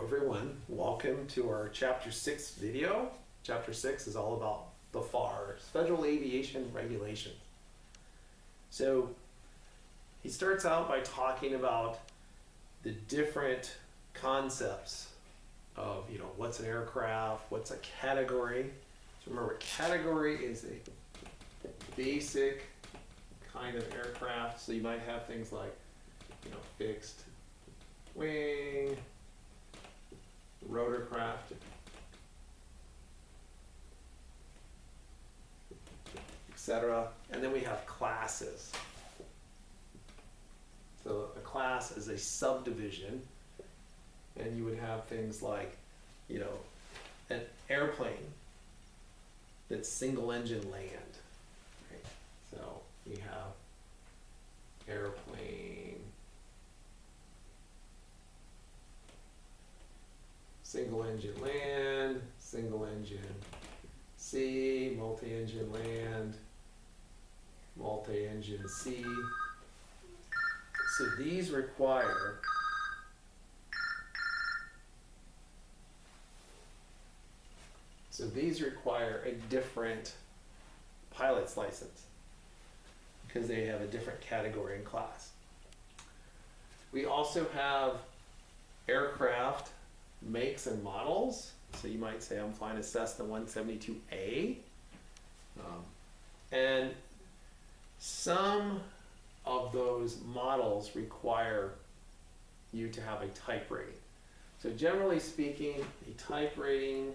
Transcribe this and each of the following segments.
everyone, welcome to our Chapter 6 video. Chapter 6 is all about the FARs, Federal Aviation Regulations. So he starts out by talking about the different concepts of, what's an aircraft, what's a category. So remember, category is a basic kind of aircraft. So you might have things like, fixed wing, rotorcraft, etc. And then we have classes. So a class is a subdivision, and you would have things like, an airplane that's single engine land. Right? So we have airplane, single engine land, single engine sea, multi-engine land, multi-engine sea. So these require a different pilot's license because they have a different category and class. We also have aircraft makes and models. So you might say I'm flying a Cessna 172A. And some of those models require you to have a type rating. So generally speaking, a type rating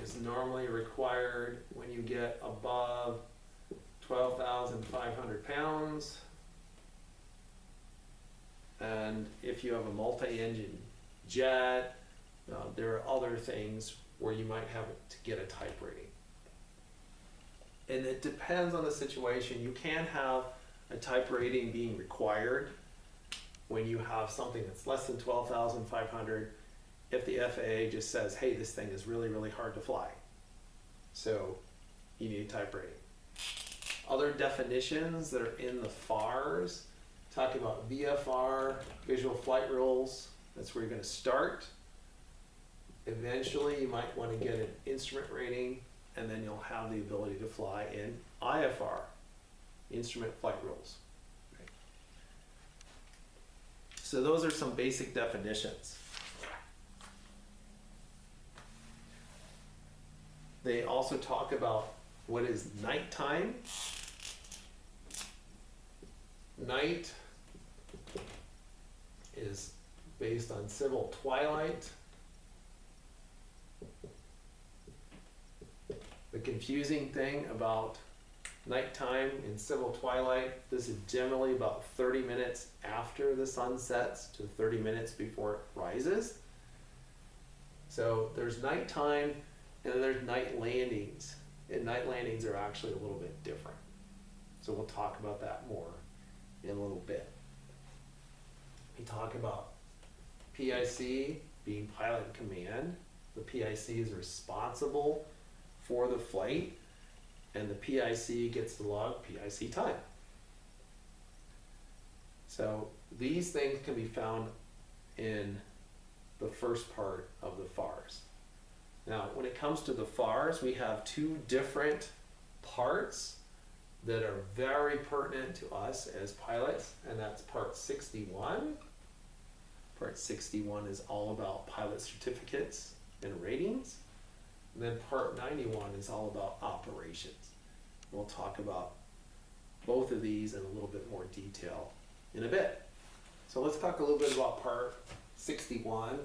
is normally required when you get above 12,500 pounds. And if you have a multi-engine jet, there are other things where you might have to get a type rating. And it depends on the situation. You can have a type rating being required when you have something that's less than 12,500 if the FAA just says, hey, this thing is really, really hard to fly. So you need a type rating. Other definitions that are in the FARs, talking about VFR, visual flight rules, that's where you're going to start. Eventually you might want to get an instrument rating, and then you'll have the ability to fly in IFR, instrument flight rules. Okay. So those are some basic definitions. They also talk about what is nighttime. Night is based on civil twilight. The confusing thing about nighttime in civil twilight, this is generally about 30 minutes after the sun sets to 30 minutes before it rises. So there's nighttime, and then there's night landings. And night landings are actually a little bit different. So we'll talk about that more in a little bit. We talk about PIC being pilot in command. The PIC is responsible for the flight, and the PIC gets to log PIC time. So these things can be found in the first part of the FARs. Now, when it comes to the FARs, we have two different parts that are very pertinent to us as pilots, and that's Part 61. Part 61 is all about pilot certificates and ratings. And then Part 91 is all about operations. We'll talk about both of these in a little bit more detail in a bit. So let's talk a little bit about Part 61.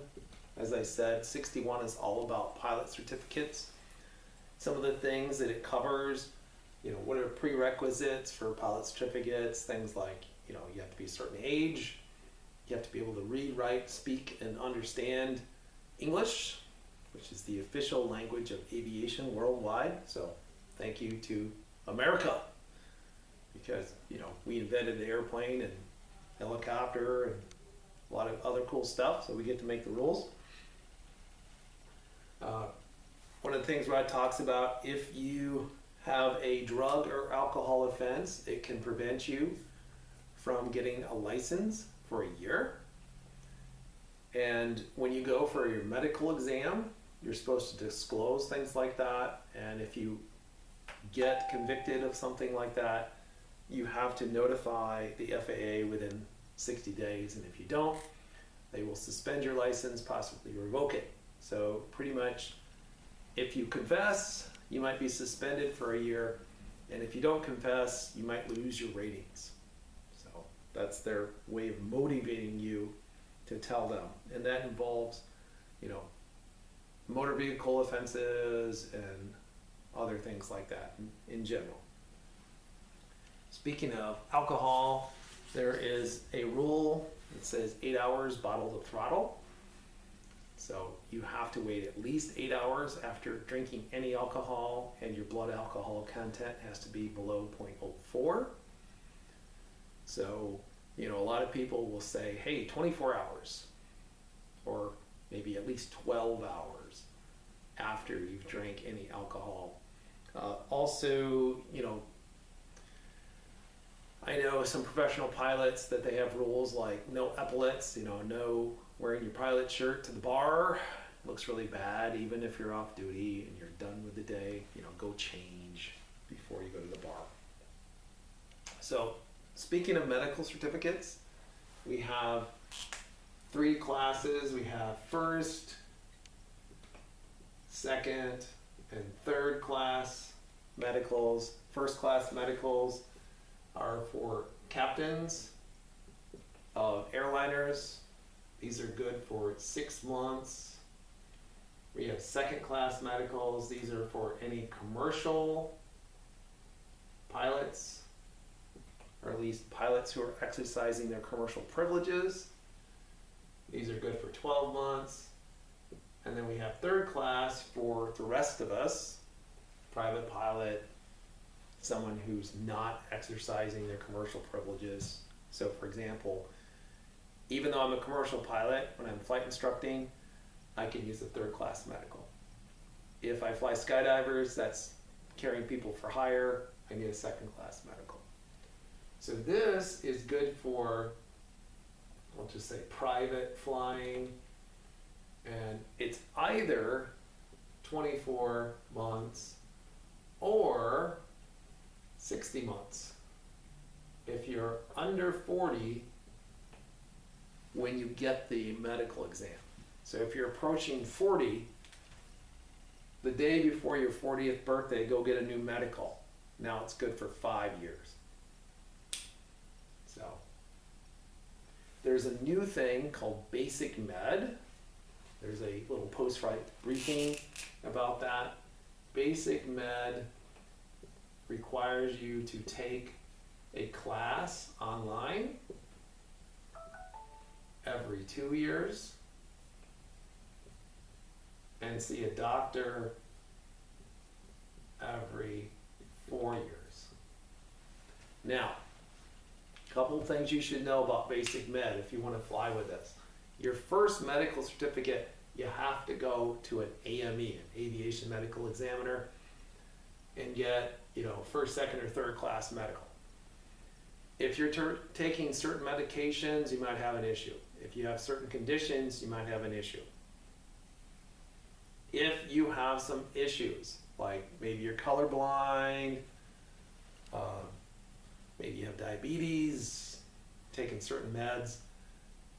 As I said, 61 is all about pilot certificates. Some of the things that it covers, what are prerequisites for pilot certificates, things like, you have to be a certain age, you have to be able to read, write, speak, and understand English, which is the official language of aviation worldwide. So thank you to America, because, we invented the airplane and helicopter and a lot of other cool stuff, so we get to make the rules. One of the things Rod talks about, if you have a drug or alcohol offense, it can prevent you from getting a license for a year. And when you go for your medical exam, you're supposed to disclose things like that. And if you get convicted of something like that, you have to notify the FAA within 60 days. And if you don't, they will suspend your license, possibly revoke it. So pretty much, if you confess, you might be suspended for a year. And if you don't confess, you might lose your ratings. So that's their way of motivating you to tell them. And that involves, you know, motor vehicle offenses and other things like that in general. Speaking of alcohol, there is a rule that says 8 hours bottle to throttle. So you have to wait at least 8 hours after drinking any alcohol, and your blood alcohol content has to be below 0.04. So, you know, a lot of people will say, hey, 24 hours, or maybe at least 12 hours after you've drank any alcohol. Also, you know, I know some professional pilots that they have rules like no epaulets, you know, no wearing your pilot shirt to the bar. Looks really bad, even if you're off duty and you're done with the day. You know, go change before you go to the bar. So, speaking of medical certificates, we have 3 classes. We have first, second, and third class medicals. First class medicals are for captains of airliners. These are good for 6 months. We have second class medicals. These are for any commercial pilots, or at least pilots who are exercising their commercial privileges. These are good for 12 months. And then we have third class for the rest of us, private pilot, someone who's not exercising their commercial privileges. So for example, even though I'm a commercial pilot, when I'm flight instructing, I can use a third class medical. If I fly skydivers, that's carrying people for hire, I need a second class medical. So this is good for, I'll just say private flying, and it's either 24 months or 60 months. If you're under 40 when you get the medical exam. So if you're approaching 40, the day before your 40th birthday, go get a new medical. Now it's good for 5 years. So there's a new thing called Basic Med. There's a little post-flight briefing about that. Basic Med requires you to take a class online every 2 years and see a doctor every 4 years. Now, a couple of things you should know about Basic Med if you want to fly with us. Your first medical certificate, you have to go to an AME, an Aviation Medical Examiner, and get, you know, first, second, or third class medical. If you're taking certain medications, you might have an issue. If you have certain conditions, you might have an issue. If you have some issues, like maybe you're colorblind, maybe you have diabetes, taking certain meds,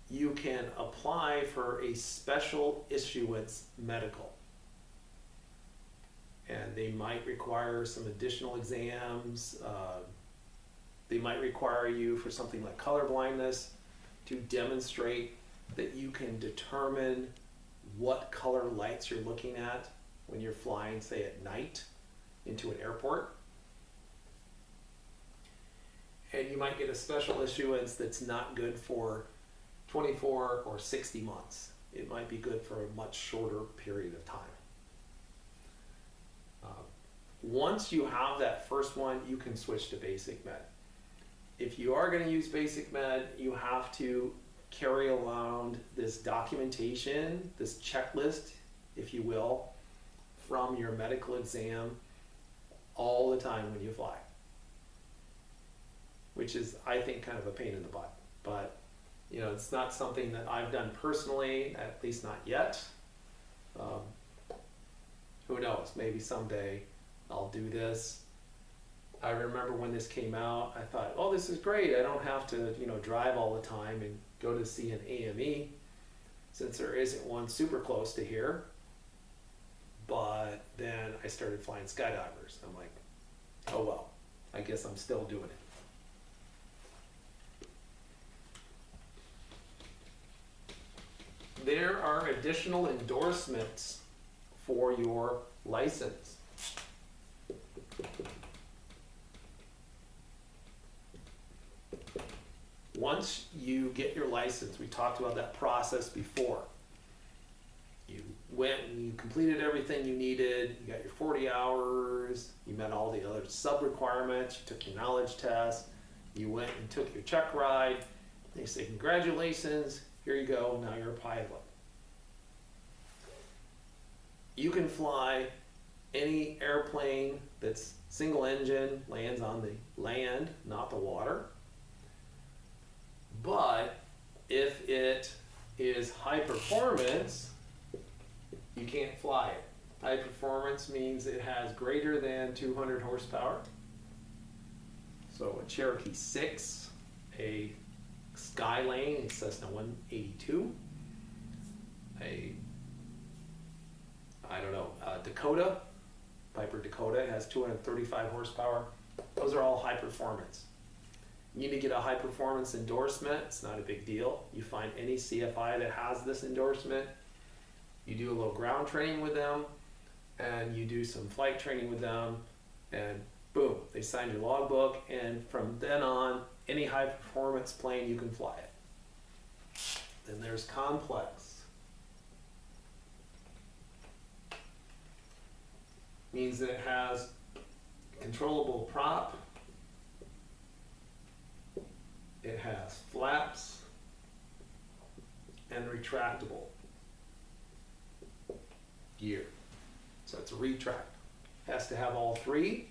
you can apply for a special issuance medical. And they might require some additional exams. They might require you for something like color blindness to demonstrate that you can determine what color lights you're looking at when you're flying, say at night, into an airport. And you might get a special issuance that's not good for 24 or 60 months. It might be good for a much shorter period of time. Once you have that first one, you can switch to Basic Med. If you are going to use Basic Med, you have to carry around this documentation, this checklist, if you will, from your medical exam all the time when you fly. Which is, I think, kind of a pain in the butt. But You know, it's not something that I've done personally, at least not yet. Who knows, maybe someday I'll do this. I remember when this came out, I thought, oh, this is great. I don't have to, you know, drive all the time and go to see an AME, since there isn't one super close to here. But then I started flying skydivers. I'm like, oh well, I guess I'm still doing it. There are additional endorsements for your license. Once you get your license, we talked about that process before. You went and you completed everything you needed, you got your 40 hours, you met all the other sub-requirements, you took your knowledge test, you went and took your check ride, they say, congratulations, here you go, now you're a pilot. You can fly any airplane that's single engine, lands on the land, not the water. But if it is high performance, you can't fly it. High performance means it has greater than 200 horsepower. So a Cherokee 6, a Skylane, a Cessna 182, Dakota, Piper Dakota has 235 horsepower. Those are all high performance. You need to get a high performance endorsement. It's not a big deal. You find any CFI that has this endorsement, you do a little ground training with them, and you do some flight training with them, and boom, they sign your logbook, and from then on, any high performance plane, you can fly it. Then there's complex. Means that it has controllable prop, it has flaps, and retractable gear. So it's a retract. Has to have all three.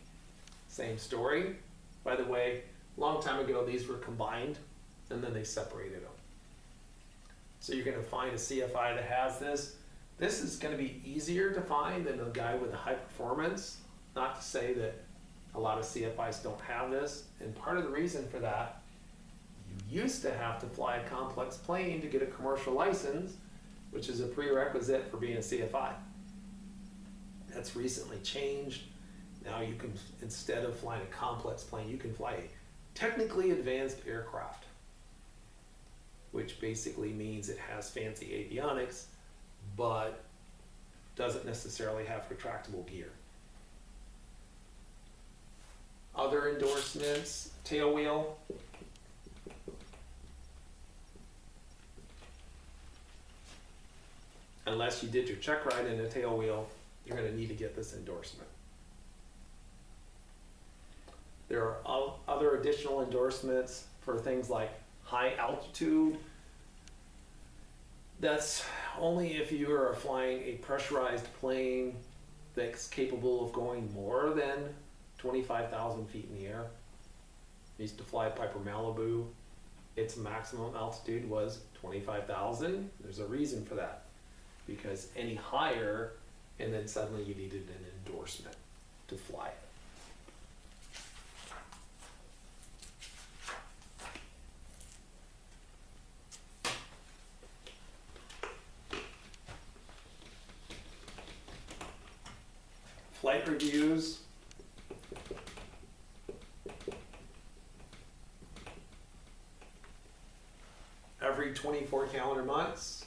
Same story. By the way, a long time ago these were combined and then they separated them. So you're going to find a CFI that has this. This is going to be easier to find than a guy with a high performance. Not to say that a lot of CFIs don't have this. And part of the reason for that, you used to have to fly a complex plane to get a commercial license, which is a prerequisite for being a CFI. That's recently changed. Now you can, instead of flying a complex plane, you can fly a technically advanced aircraft, which basically means it has fancy avionics, but doesn't necessarily have retractable gear. Other endorsements, tail wheel. Unless you did your check ride in a tail wheel, you're going to need to get this endorsement. There are other additional endorsements for things like high altitude. That's only if you are flying a pressurized plane that's capable of going more than 25,000 feet in the air. I used to fly Piper Malibu. Its maximum altitude was 25,000. There's a reason for that, because any higher, and then suddenly you needed an endorsement to fly it. Flight reviews. Every 24 calendar months,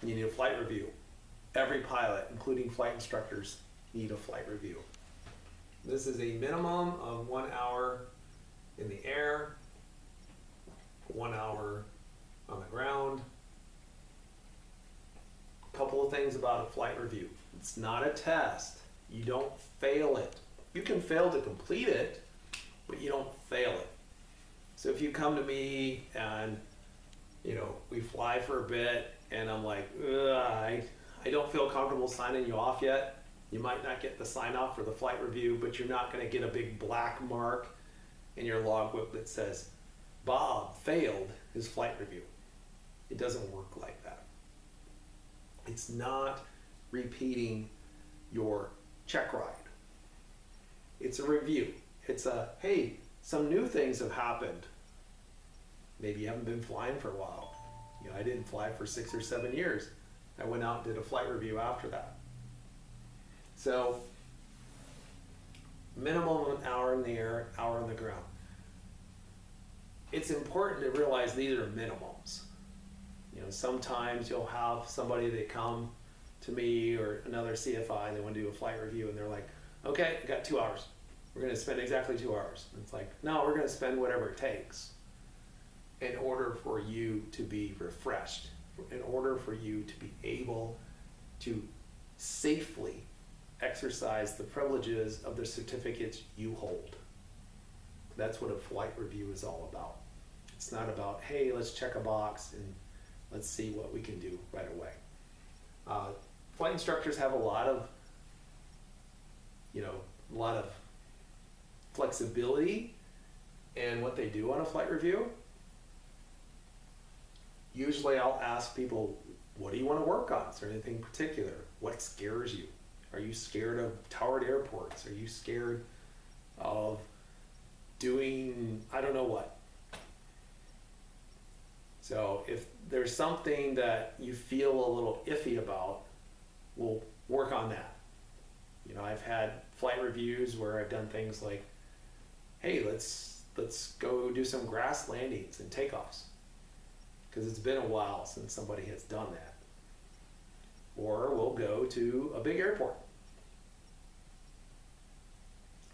you need a flight review. Every pilot, including flight instructors, need a flight review. This is a minimum of 1 hour in the air, 1 hour on the ground. A couple of things about a flight review. It's not a test. You don't fail it. You can fail to complete it, but you don't fail it. So if you come to me and, you know, we fly for a bit and I'm like, I don't feel comfortable signing you off yet. You might not get the sign off for the flight review, but you're not going to get a big black mark in your logbook that says Bob failed his flight review. It doesn't work like that. It's not repeating your check ride. It's a review. It's a, hey, some new things have happened. Maybe you haven't been flying for a while. You know, I didn't fly for 6 or 7 years. I went out and did a flight review after that. So, minimum an hour in the air, hour on the ground. It's important to realize these are minimums. You know, sometimes you'll have somebody that come to me or another CFI and they want to do a flight review and they're like, okay, I got 2 hours. We're going to spend exactly 2 hours. And it's like, no, we're going to spend whatever it takes in order for you to be refreshed, in order for you to be able to safely exercise the privileges of the certificates you hold. That's what a flight review is all about. It's not about, hey, let's check a box and let's see what we can do right away. Flight instructors have a lot of flexibility in what they do on a flight review. Usually I'll ask people, what do you want to work on? Is there anything particular? What scares you? Are you scared of towered airports? Are you scared of doing, I don't know what? So if there's something that you feel a little iffy about, we'll work on that. You know, I've had flight reviews where I've done things like, hey, let's go do some grass landings and takeoffs, because it's been a while since somebody has done that. Or we'll go to a big airport.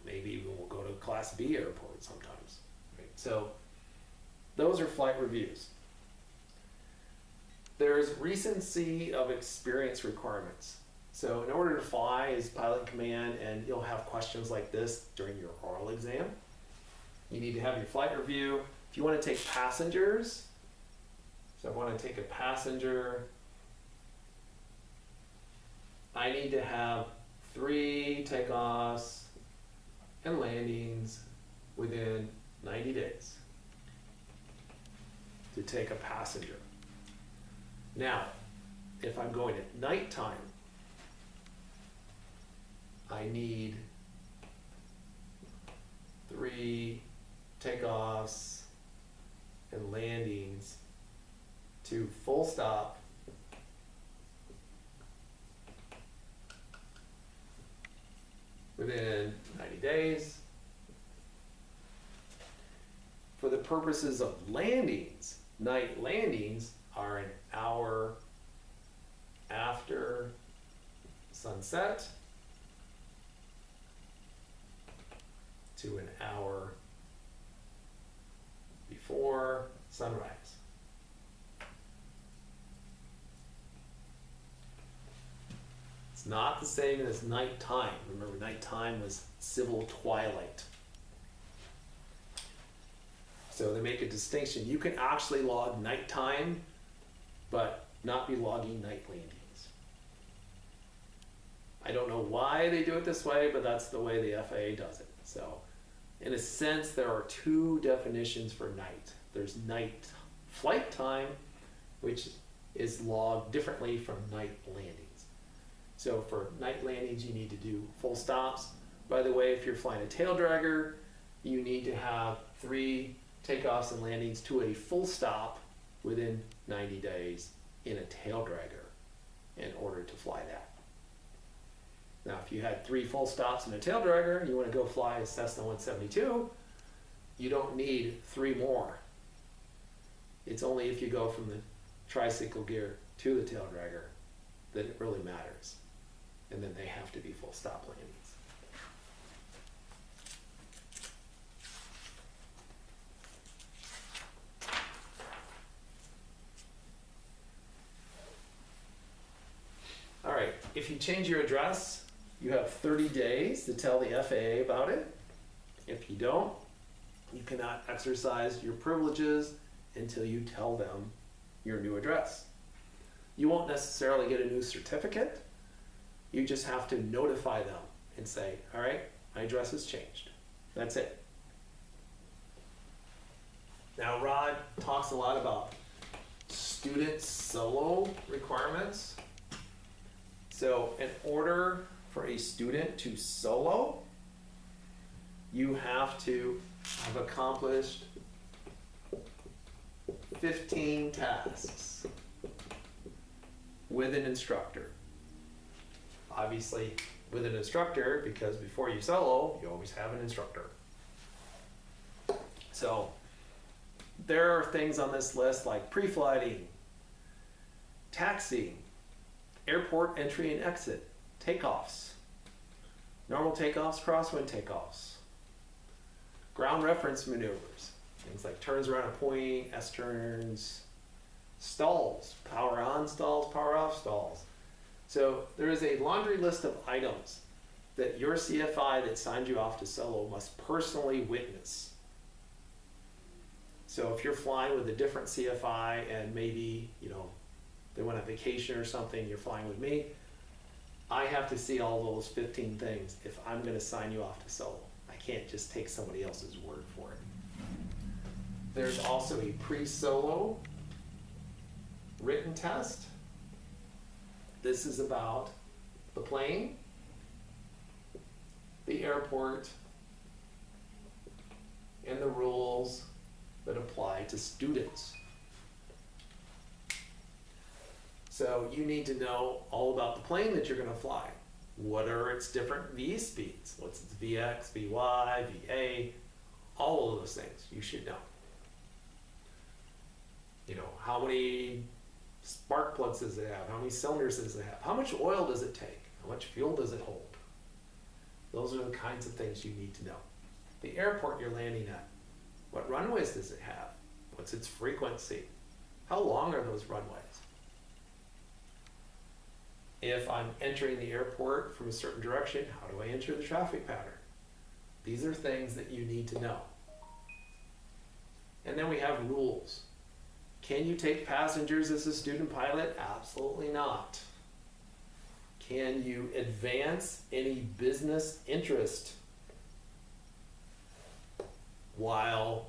Maybe we'll go to a Class B airport sometimes. Right? So those are flight reviews. There's recency of experience requirements. So in order to fly as pilot in command, and you'll have questions like this during your oral exam, you need to have your flight review. If you want to take passengers, so I want to take a passenger, I need to have 3 takeoffs and landings within 90 days to take a passenger. Now, if I'm going at nighttime, I need 3 takeoffs and landings to full stop within 90 days. For the purposes of landings, night landings are an hour after sunset to an hour before sunrise. It's not the same as nighttime. Remember, nighttime was civil twilight. So they make a distinction. You can actually log nighttime, but not be logging night landings. I don't know why they do it this way, but that's the way the FAA does it. So in a sense, there are 2 definitions for night. There's night flight time, which is logged differently from night landings. So for night landings, you need to do full stops. By the way, if you're flying a tail dragger, you need to have 3 takeoffs and landings to a full stop within 90 days in a tail dragger in order to fly that. Now, if you had 3 full stops in a tail dragger, you want to go fly a Cessna 172, you don't need 3 more. It's only if you go from the tricycle gear to the tail dragger that it really matters. And then they have to be full stop landings. All right, if you change your address, you have 30 days to tell the FAA about it. If you don't, you cannot exercise your privileges until you tell them your new address. You won't necessarily get a new certificate. You just have to notify them and say, all right, my address has changed. That's it. Now Rod talks a lot about student solo requirements. So in order for a student to solo, you have to have accomplished 15 tasks with an instructor. Obviously with an instructor, because before you solo, you always have an instructor. So there are things on this list like pre-flighting, taxiing, airport entry and exit, takeoffs, normal takeoffs, crosswind takeoffs, ground reference maneuvers, things like turns around a point, S-turns, stalls, power on stalls, power off stalls. So there is a laundry list of items that your CFI that signed you off to solo must personally witness. So if you're flying with a different CFI and maybe, you know, they went on vacation or something, you're flying with me, I have to see all those 15 things if I'm going to sign you off to solo. I can't just take somebody else's word for it. There's also a pre-solo written test. This is about the plane, the airport, and the rules that apply to students. So you need to know all about the plane that you're going to fly. What are its different V speeds? What's its VX, VY, VA? All of those things you should know. You know, how many spark plugs does it have? How many cylinders does it have? How much oil does it take? How much fuel does it hold? Those are the kinds of things you need to know. The airport you're landing at, what runways does it have? What's its frequency? How long are those runways? If I'm entering the airport from a certain direction, how do I enter the traffic pattern? These are things that you need to know. And then we have rules. Can you take passengers as a student pilot? Absolutely not. Can you advance any business interest while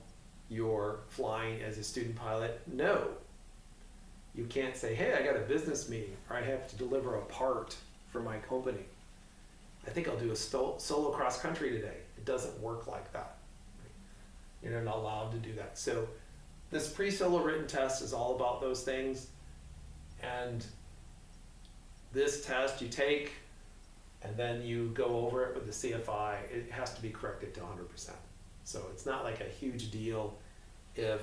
you're flying as a student pilot? No. You can't say, hey, I got a business meeting, or I have to deliver a part for my company. I think I'll do a solo cross country today. It doesn't work like that. You're not allowed to do that. So this pre-solo written test is all about those things. And this test you take, and then you go over it with the CFI. It has to be corrected to 100%. So it's not like a huge deal if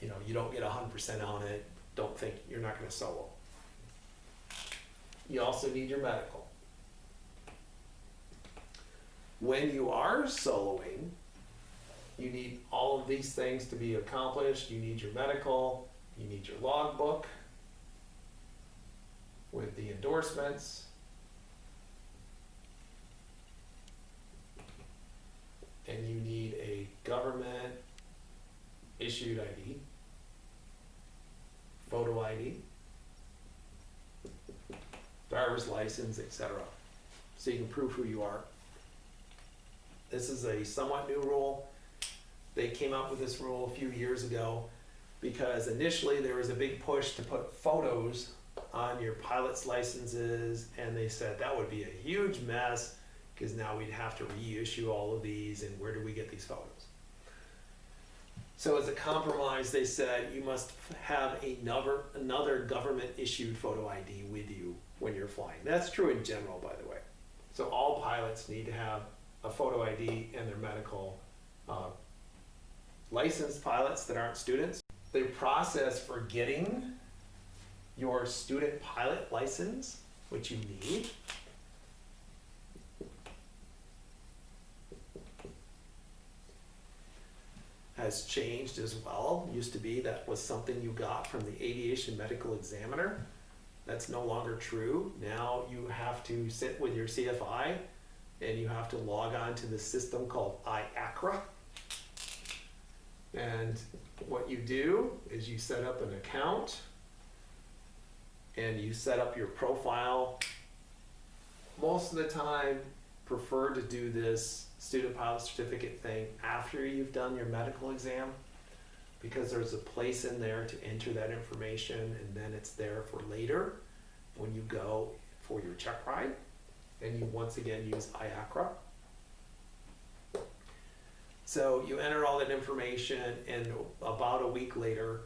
you don't get 100% on it. Don't think you're not going to solo. You also need your medical. When you are soloing, you need all of these things to be accomplished. You need your medical, you need your logbook with the endorsements, and you need a government issued ID, photo ID, driver's license, etc. So you can prove who you are. This is a somewhat new rule. They came up with this rule a few years ago because initially there was a big push to put photos on your pilot's licenses, and they said that would be a huge mess because now we'd have to reissue all of these, and where do we get these photos? So as a compromise, they said you must have another government issued photo ID with you when you're flying. That's true in general, by the way. So all pilots need to have a photo ID and their medical. Licensed pilots that aren't students, the process for getting your student pilot license, which you need, has changed as well. Used to be that was something you got from the aviation medical examiner. That's no longer true. Now you have to sit with your CFI and you have to log on to the system called IACRA. And what you do is you set up an account and you set up your profile. Most of the time, prefer to do this student pilot certificate thing after you've done your medical exam. because there's a place in there to enter that information, and then it's there for later when you go for your check ride, and you once again use IACRA. So you enter all that information, and about a week later,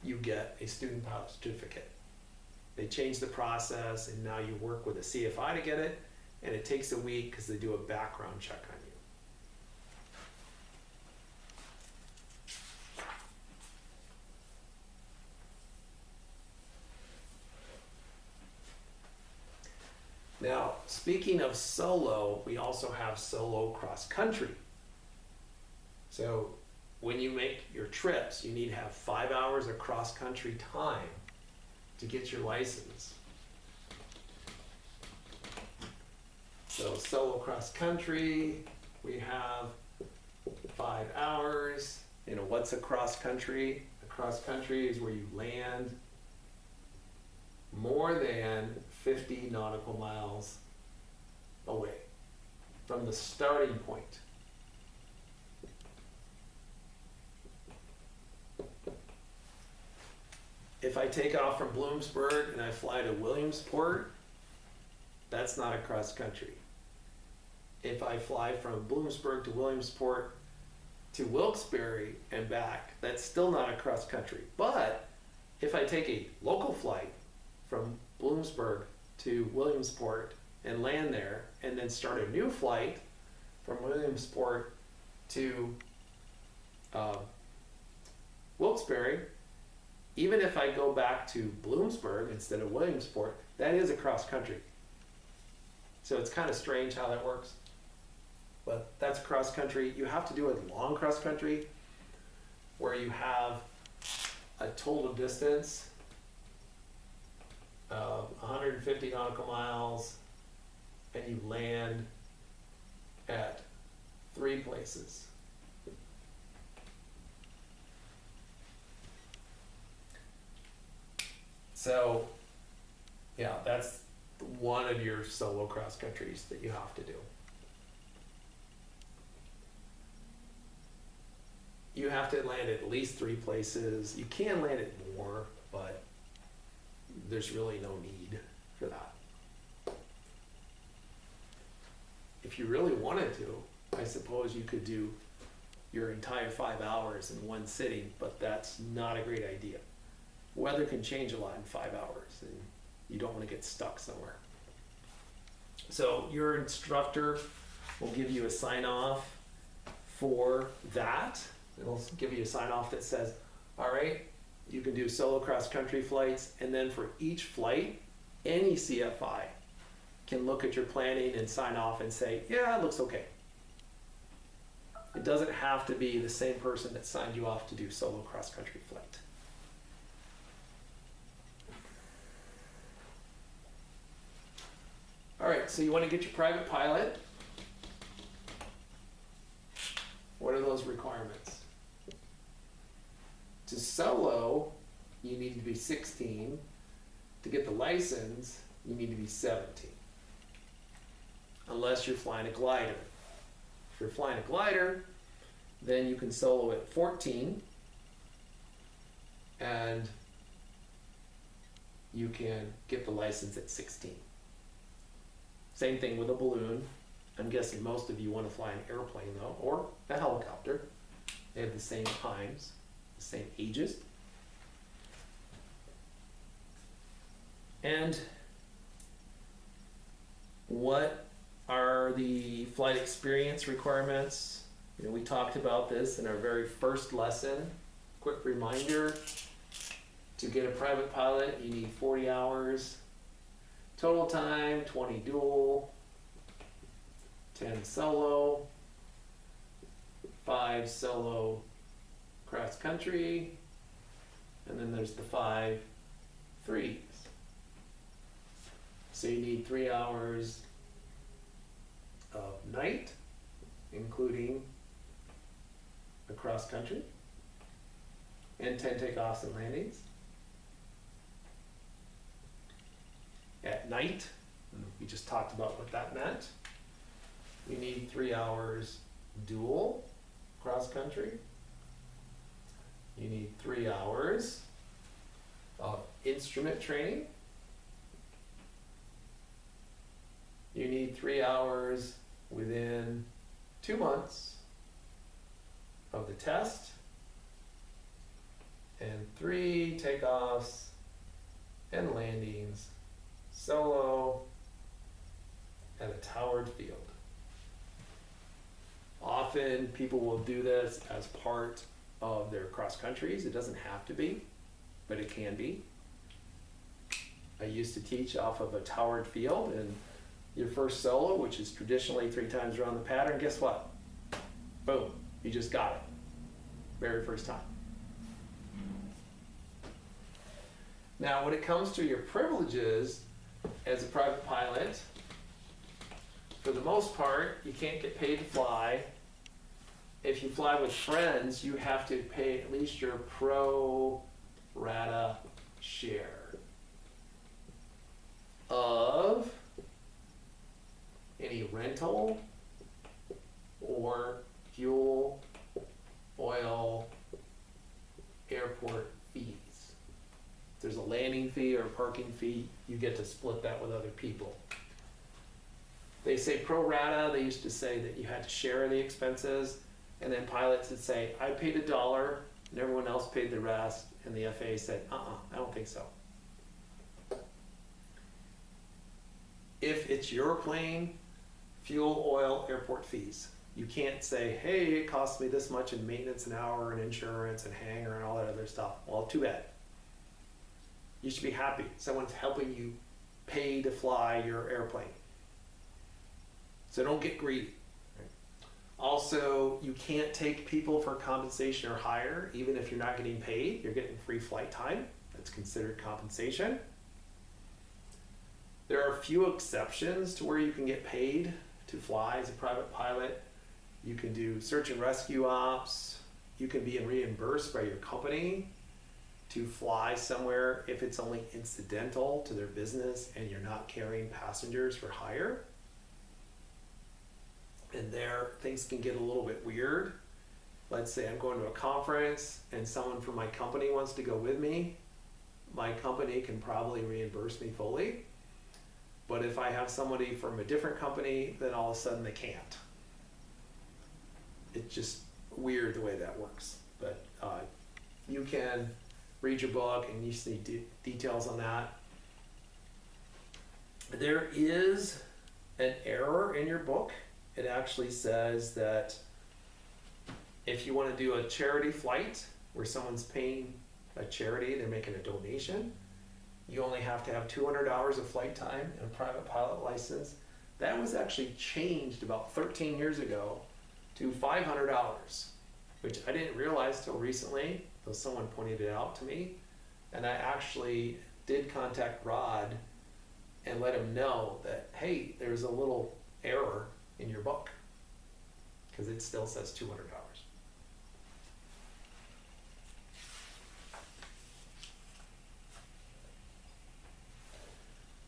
you get a student pilot certificate. They change the process, and now you work with a CFI to get it, and it takes a week because they do a background check on you. Now, speaking of solo, we also have solo cross country. So when you make your trips, you need to have 5 hours of cross country time to get your license. So solo cross country, we have 5 hours. You know, what's a cross country? A cross country is where you land more than 50 nautical miles away from the starting point. If I take off from Bloomsburg and I fly to Williamsport, that's not a cross country. If I fly from Bloomsburg to Williamsport to Wilkes-Barre and back, that's still not a cross country. But if I take a local flight from Bloomsburg to Williamsport and land there, and then start a new flight from Williamsport to Wilkes-Barre, even if I go back to Bloomsburg instead of Williamsport, that is a cross country. So it's kind of strange how that works, but that's cross country. You have to do a long cross country where you have a total distance of 150 nautical miles, and you land at 3 places. So, yeah, that's one of your solo cross countries that you have to do. You have to land at least 3 places. You can land at more, but there's really no need for that. If you really wanted to, I suppose you could do your entire 5 hours in one sitting, but that's not a great idea. Weather can change a lot in 5 hours, and you don't want to get stuck somewhere. So your instructor will give you a sign-off for that. It'll give you a sign-off that says, all right, you can do solo cross-country flights, and then for each flight, any CFI can look at your planning and sign off and say, yeah, it looks okay. It doesn't have to be the same person that signed you off to do solo cross-country flight. All right, so you want to get your private pilot. What are those requirements? To solo, you need to be 16. To get the license, you need to be 17. Unless you're flying a glider. If you're flying a glider, then you can solo at 14, and you can get the license at 16. Same thing with a balloon. I'm guessing most of you want to fly an airplane though, or a helicopter. They have the same times, the same ages. And what are the flight experience requirements? You know, we talked about this in our very first lesson. Quick reminder, to get a private pilot, you need 40 hours. Total time, 20 dual, 10 solo, 5 solo cross country, and then there's the 5 threes. So you need 3 hours of night, including the cross country, and 10 takeoffs and landings. At night, we just talked about what that meant. You need 3 hours dual cross country, You need 3 hours of instrument training. You need 3 hours within 2 months of the test, and 3 takeoffs and landings solo at a towered field. Often people will do this as part of their cross countries. It doesn't have to be, but it can be. I used to teach off of a towered field, and your first solo, which is traditionally 3 times around the pattern, guess what? Boom, you just got it. Very first time. Now, when it comes to your privileges as a private pilot, for the most part, you can't get paid to fly. If you fly with friends, you have to pay at least your pro rata share of any rental or fuel, oil, airport fees. If there's a landing fee or a parking fee, you get to split that with other people. They say pro rata. They used to say that you had to share the expenses, and then pilots would say, I paid $1 and everyone else paid the rest, and the FAA said, I don't think so. If it's your plane, fuel, oil, airport fees. You can't say, hey, it costs me this much in maintenance an hour and insurance and hangar and all that other stuff. Well, too bad. You should be happy. Someone's helping you pay to fly your airplane. So don't get greedy. Also, you can't take people for compensation or hire, even if you're not getting paid. You're getting free flight time. That's considered compensation. There are a few exceptions to where you can get paid to fly as a private pilot. You can do search and rescue ops. You can be reimbursed by your company to fly somewhere if it's only incidental to their business and you're not carrying passengers for hire. And there, things can get a little bit weird. Let's say I'm going to a conference and someone from my company wants to go with me. My company can probably reimburse me fully. But if I have somebody from a different company, then all of a sudden they can't. It's just weird the way that works. But you can read your book and you see details on that. There is an error in your book. It actually says that if you want to do a charity flight where someone's paying a charity, they're making a donation, you only have to have 200 hours of flight time and a private pilot license. That was actually changed about 13 years ago to 500 hours, which I didn't realize till recently, though someone pointed it out to me. And I actually did contact Rod and let him know that, hey, there's a little error in your book, because it still says 200 hours.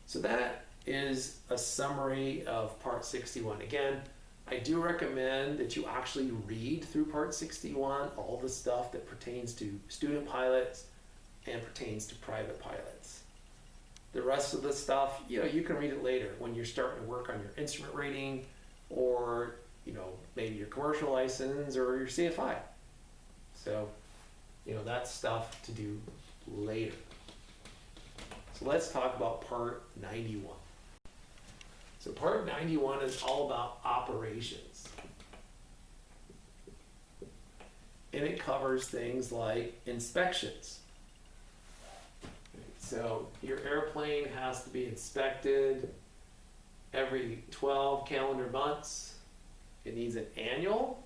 So that is a summary of Part 61. Again, I do recommend that you actually read through Part 61, all the stuff that pertains to student pilots and pertains to private pilots. The rest of the stuff, you can read it later when you're starting to work on your instrument rating, or maybe your commercial license or your CFI. So that's stuff to do later. So let's talk about Part 91. So Part 91 is all about operations. And it covers things like inspections. So your airplane has to be inspected every 12 calendar months. It needs an annual.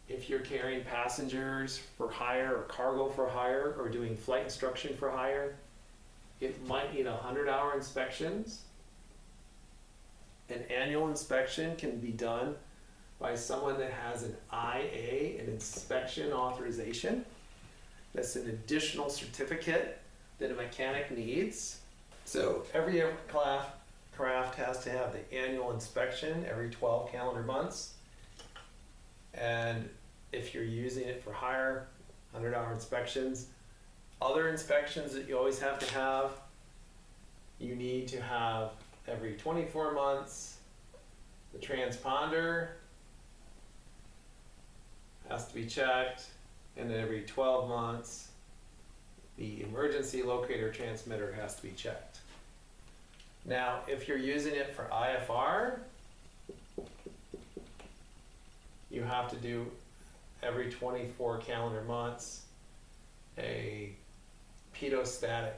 If you're carrying passengers for hire or cargo for hire or doing flight instruction for hire, it might need 100-hour inspections. An annual inspection can be done by someone that has an IA, an inspection authorization. That's an additional certificate that a mechanic needs. So every aircraft has to have the annual inspection every 12 calendar months. And if you're using it for hire, 100-hour inspections. Other inspections that you always have to have, you need to have every 24 months. The transponder has to be checked, and then every 12 months, the emergency locator transmitter has to be checked. Now, if you're using it for IFR, you have to do every 24 calendar months a pedostatic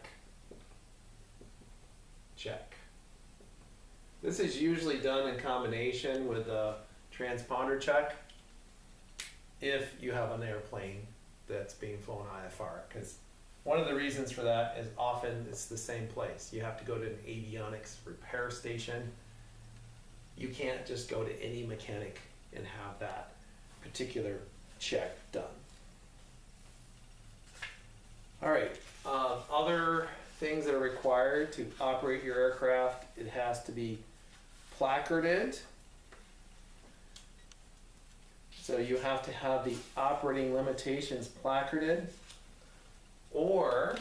check. This is usually done in combination with a transponder check if you have an airplane that's being flown IFR, because one of the reasons for that is often it's the same place. You have to go to an avionics repair station. You can't just go to any mechanic and have that particular check done. All right, other things that are required to operate your aircraft: it has to be placarded. So you have to have the operating limitations placarded, or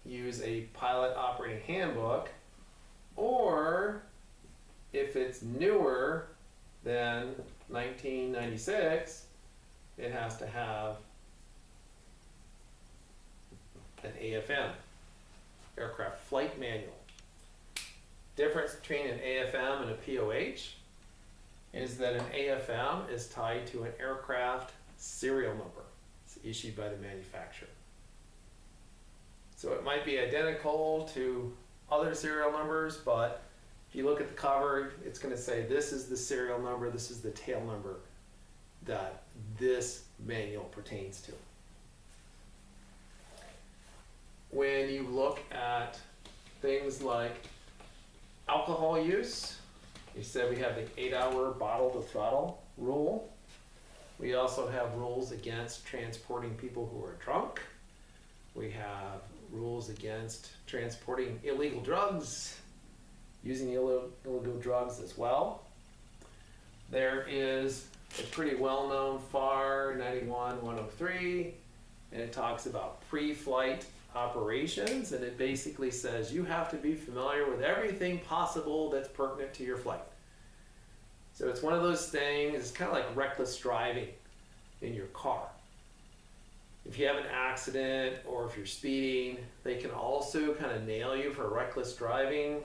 use a pilot operating handbook, or if it's newer than 1996, it has to have an AFM, Aircraft Flight Manual. Difference between an AFM and a POH is that an AFM is tied to an aircraft serial number. It's issued by the manufacturer. So it might be identical to other serial numbers, but if you look at the cover, it's going to say this is the serial number, this is the tail number that this manual pertains to. When you look at things like alcohol use, you said we have the 8-hour bottle to throttle rule. We also have rules against transporting people who are drunk. We have rules against transporting illegal drugs, using illegal drugs as well. There is a pretty well-known FAR 91-103, and it talks about pre-flight operations, and it basically says you have to be familiar with everything possible that's pertinent to your flight. So it's one of those things, it's kind of like reckless driving in your car. If you have an accident or if you're speeding, they can also kind of nail you for reckless driving.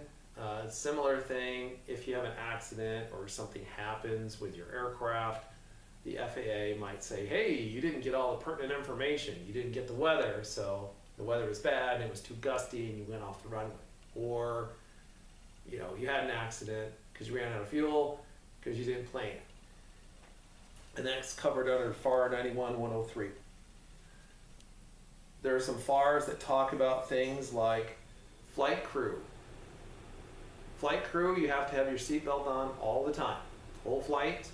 Similar thing, if you have an accident or something happens with your aircraft, the FAA might say, hey, you didn't get all the pertinent information. You didn't get the weather, so the weather was bad and it was too gusty and you went off the runway. Or, you know, you had an accident because you ran out of fuel because you didn't plan. And that's covered under FAR 91-103. There are some FARs that talk about things like flight crew. Flight crew, you have to have your seatbelt on all the time, whole flight.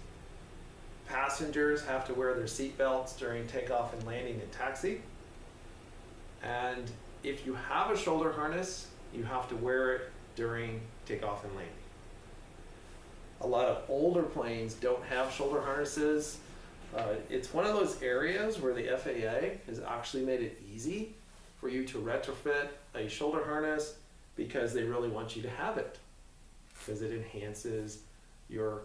Passengers have to wear their seatbelts during takeoff and landing and taxi. And if you have a shoulder harness, you have to wear it during takeoff and landing. A lot of older planes don't have shoulder harnesses. It's one of those areas where the FAA has actually made it easy for you to retrofit a shoulder harness because they really want you to have it, because it enhances your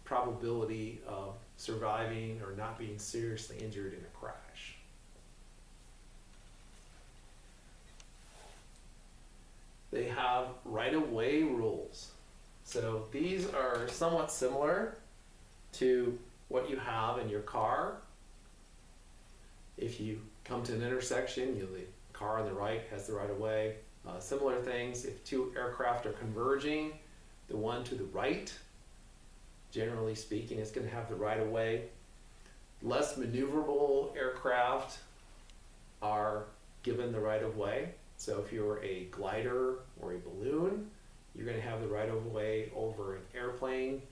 probability of surviving or not being seriously injured in a crash. They have right-of-way rules. So these are somewhat similar to what you have in your car. If you come to an intersection, the car on the right has the right-of-way. Similar things, if two aircraft are converging, the one to the right, generally speaking, is going to have the right-of-way. Less maneuverable aircraft are given the right-of-way. So if you're a glider or a balloon, you're going to have the right-of-way over an airplane.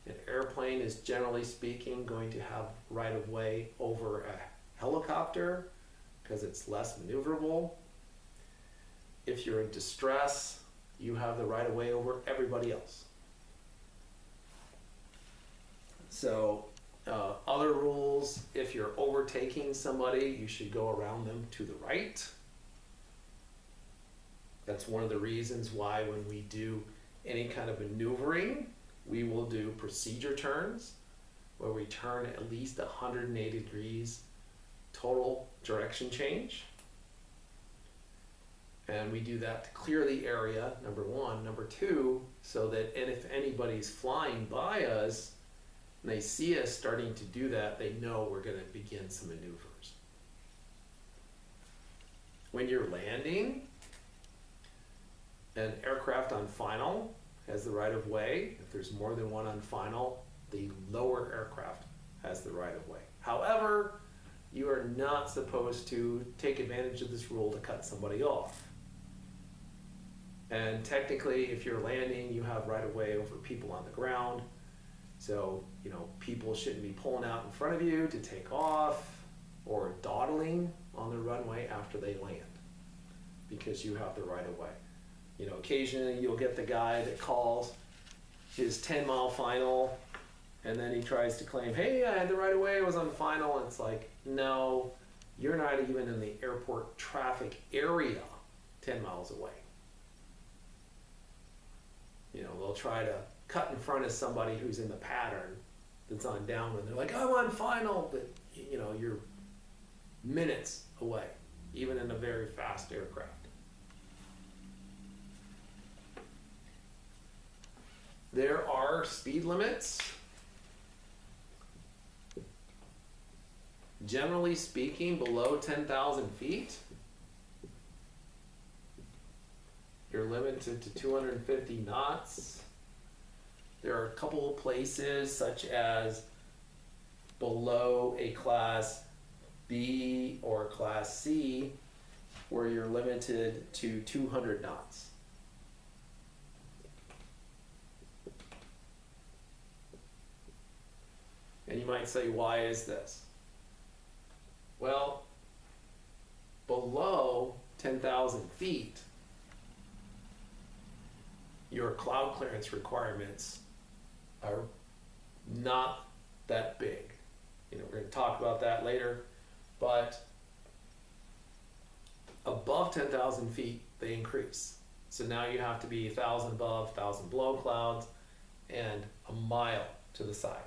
An airplane is, generally speaking, going to have right-of-way over a helicopter because it's less maneuverable. If you're in distress, you have the right-of-way over everybody else. So other rules, if you're overtaking somebody, you should go around them to the right. That's one of the reasons why when we do any kind of maneuvering, we will do procedure turns, where we turn at least 180 degrees total direction change. And we do that to clear the area, number one. Number two, so that, and if anybody's flying by us and they see us starting to do that, they know we're going to begin some maneuvers. When you're landing, an aircraft on final has the right of way. If there's more than one on final, the lower aircraft has the right of way. However, you are not supposed to take advantage of this rule to cut somebody off. And technically, if you're landing, you have right of way over people on the ground. So, you know, people shouldn't be pulling out in front of you to take off or dawdling on the runway after they land, because you have the right of way. You know, occasionally you'll get the guy that calls his 10-mile final and then he tries to claim, hey, I had the right of way, I was on final. And it's like, no, you're not even in the airport traffic area 10 miles away. You know, they'll try to cut in front of somebody who's in the pattern that's on downwind. They're like, I'm on final, but you know, you're minutes away, even in a very fast aircraft. There are speed limits. Generally speaking, below 10,000 feet, you're limited to 250 knots. There are a couple of places, such as below a Class B or Class C, where you're limited to 200 knots. And you might say, why is this? Well, below 10,000 feet, your cloud clearance requirements are not that big. You know, we're going to talk about that later, but above 10,000 feet, they increase. So now you have to be 1,000 above, 1,000 below clouds, and a mile to the side.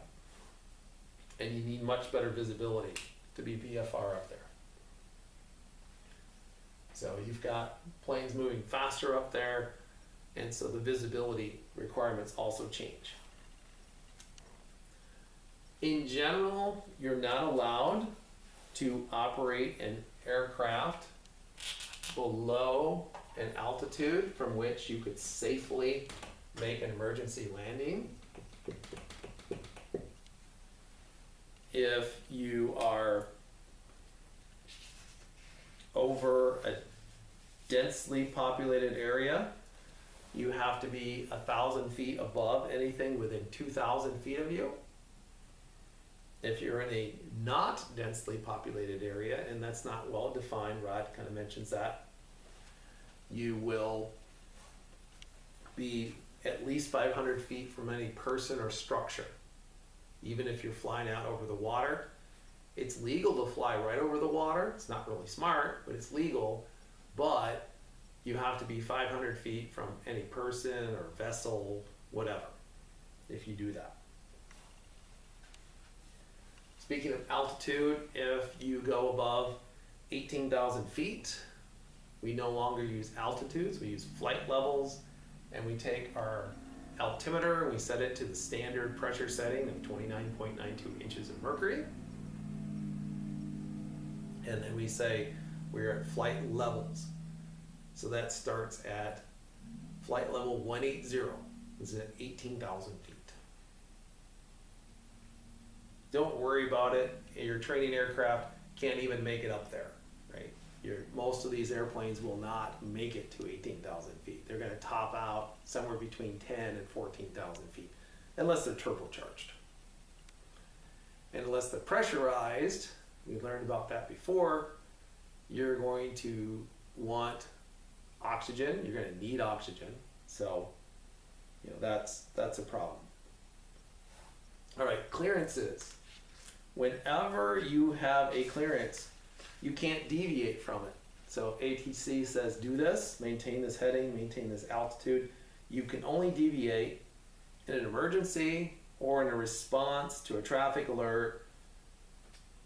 And you need much better visibility to be VFR up there. So you've got planes moving faster up there, and so the visibility requirements also change. In general, you're not allowed to operate an aircraft below an altitude from which you could safely make an emergency landing. If you are over a densely populated area, you have to be 1,000 feet above anything within 2,000 feet of you. If you're in a not densely populated area, and that's not well defined, Rod kind of mentions that, you will be at least 500 feet from any person or structure. Even if you're flying out over the water, it's legal to fly right over the water. It's not really smart, but it's legal. But you have to be 500 feet from any person or vessel, whatever, if you do that. Speaking of altitude, if you go above 18,000 feet, we no longer use altitudes, we use flight levels, and we take our altimeter and we set it to the standard pressure setting of 29.92 inches of mercury. And then we say we're at flight levels. So that starts at flight level 180, this is at 18,000 feet. Don't worry about it. Your training aircraft can't even make it up there, right? Most of these airplanes will not make it to 18,000 feet. They're going to top out somewhere between 10 and 14,000 feet, unless they're turbocharged. And unless they're pressurized, we learned about that before, you're going to want oxygen. You're going to need oxygen. So, you know, that's a problem. All right, clearances. Whenever you have a clearance, you can't deviate from it. So ATC says do this, maintain this heading, maintain this altitude. You can only deviate in an emergency or in a response to a traffic alert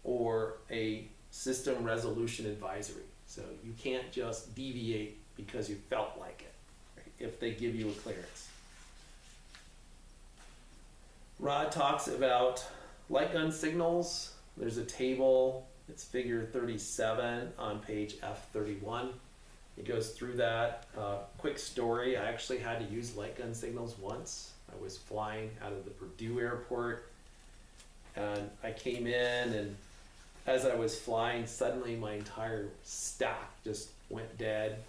or a system resolution advisory. So you can't just deviate because you felt like it, right, if they give you a clearance. Rod talks about light gun signals. There's a table, it's figure 37 on page F31. It goes through that. Quick story, I actually had to use light gun signals once. I was flying out of the Purdue airport and I came in, and as I was flying, suddenly my entire stack just went dead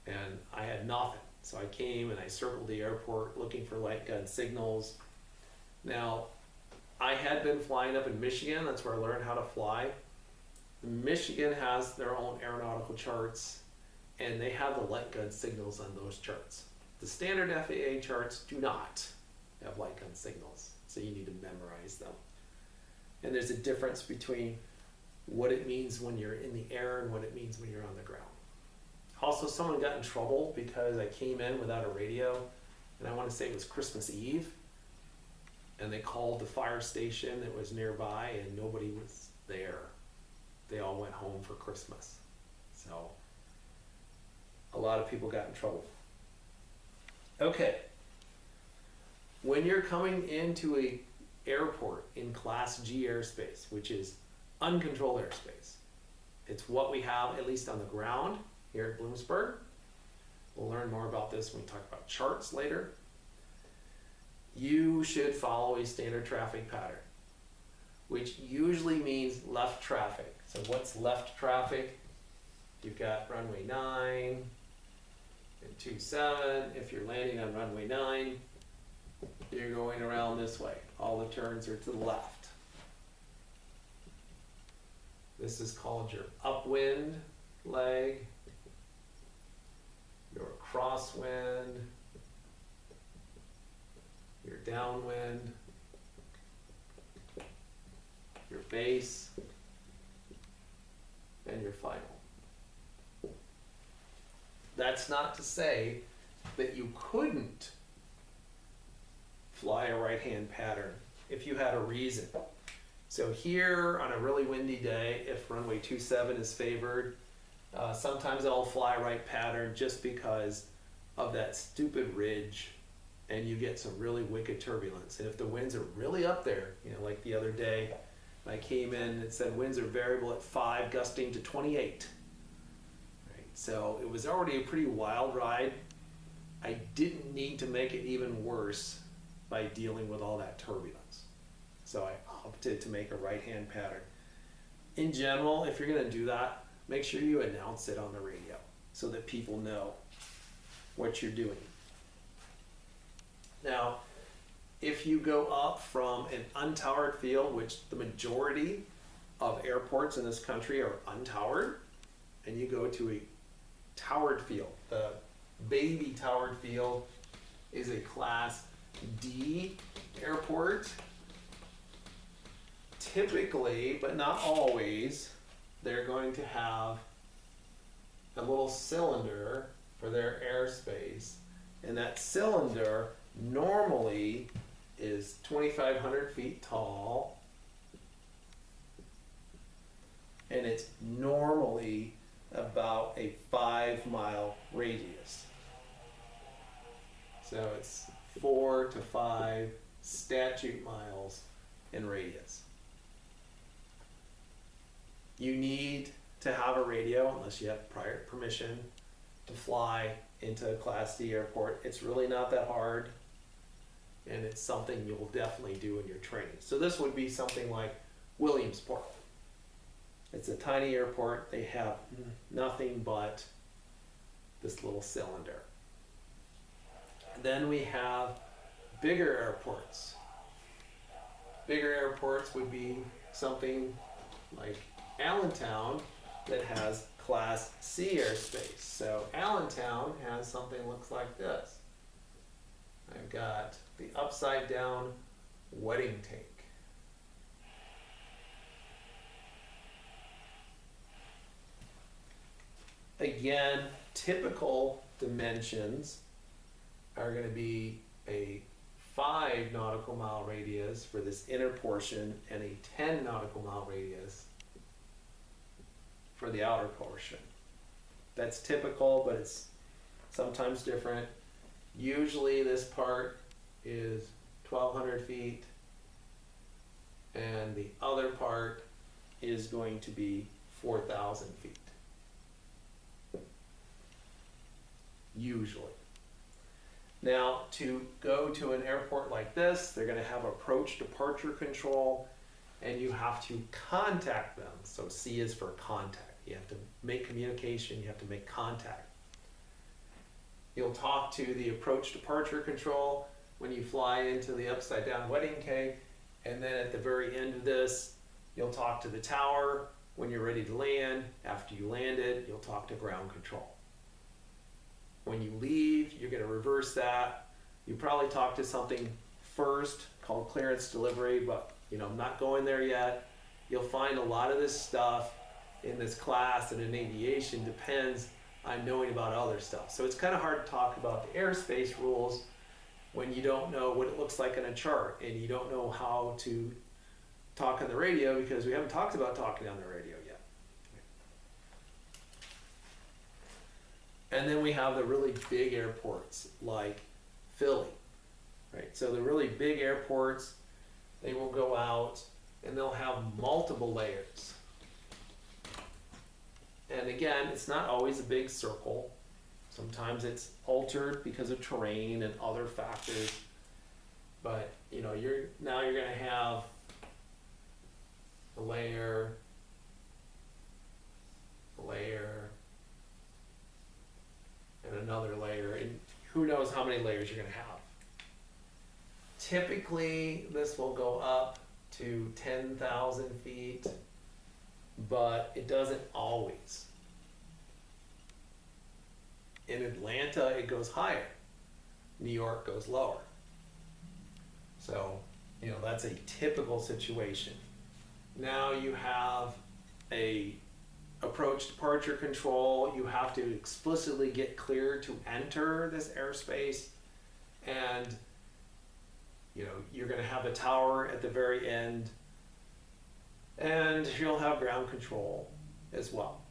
and I had nothing. So I came and I circled the airport looking for light gun signals. Now, I had been flying up in Michigan, that's where I learned how to fly. Michigan has their own aeronautical charts, and they have the light gun signals on those charts. The standard FAA charts do not have light gun signals, so you need to memorize them. And there's a difference between what it means when you're in the air and what it means when you're on the ground. Also, someone got in trouble because I came in without a radio, and I want to say it was Christmas Eve, and they called the fire station that was nearby and nobody was there. They all went home for Christmas. So a lot of people got in trouble. Okay. When you're coming into a airport in Class G airspace, which is uncontrolled airspace, it's what we have at least on the ground here at Bloomsburg. We'll learn more about this when we talk about charts later. You should follow a standard traffic pattern, which usually means left traffic. So what's left traffic? You've got runway 9 and 27. If you're landing on runway 9, you're going around this way. All the turns are to the left. This is called your upwind leg, your crosswind, your downwind, your base, and your final. That's not to say that you couldn't fly a right-hand pattern if you had a reason. So here on a really windy day, if runway 27 is favored, sometimes I'll fly right pattern just because of that stupid ridge, and you get some really wicked turbulence. And if the winds are really up there, you know, like the other day, I came in, it said winds are variable at 5, gusting to 28. Right? So it was already a pretty wild ride. I didn't need to make it even worse by dealing with all that turbulence. So I opted to make a right-hand pattern. In general, if you're gonna do that, make sure you announce it on the radio so that people know what you're doing. Now, if you go up from an untowered field, which the majority of airports in this country are untowered, and you go to a towered field, the baby towered field is a Class D airport. Typically, but not always, they're going to have a little cylinder for their airspace, and that cylinder normally is 2,500 feet tall, and it's normally about a 5-mile radius. So it's 4 to 5 statute miles in radius. You need to have a radio unless you have prior permission to fly into a Class D airport. It's really not that hard, and it's something you'll definitely do in your training. So this would be something like Williamsport. It's a tiny airport. They have nothing but this little cylinder. Then we have bigger airports. Bigger airports would be something like Allentown that has Class C airspace. So Allentown has something that looks like this. I've got the upside down wetting tank. Again, typical dimensions are going to be a 5 nautical mile radius for this inner portion and a 10 nautical mile radius for the outer portion. That's typical, but it's sometimes different. Usually this part is 1,200 feet and the other part is going to be 4,000 feet. Usually. Now, to go to an airport like this, they're going to have approach departure control, and you have to contact them. So C is for contact. You have to make communication, you have to make contact. You'll talk to the approach departure control when you fly into the upside down wedding cake, and then at the very end of this, you'll talk to the tower when you're ready to land. After you landed, you'll talk to ground control. When you leave, you're going to reverse that. You probably talk to something first called clearance delivery, but I'm not going there yet. You'll find a lot of this stuff in this class and in aviation depends on knowing about other stuff. So it's kind of hard to talk about the airspace rules when you don't know what it looks like in a chart and you don't know how to talk on the radio, because we haven't talked about talking on the radio yet. And then we have the really big airports like Philly, right? So the really big airports, they will go out and they'll have multiple layers. And again, it's not always a big circle. Sometimes it's altered because of terrain and other factors. But now you're going to have a layer, and another layer, and who knows how many layers you're going to have. Typically, this will go up to 10,000 feet, but it doesn't always. In Atlanta, it goes higher. New York goes lower. So, that's a typical situation. Now you have a approach departure control. You have to explicitly get cleared to enter this airspace, and you're going to have a tower at the very end, and you'll have ground control as well.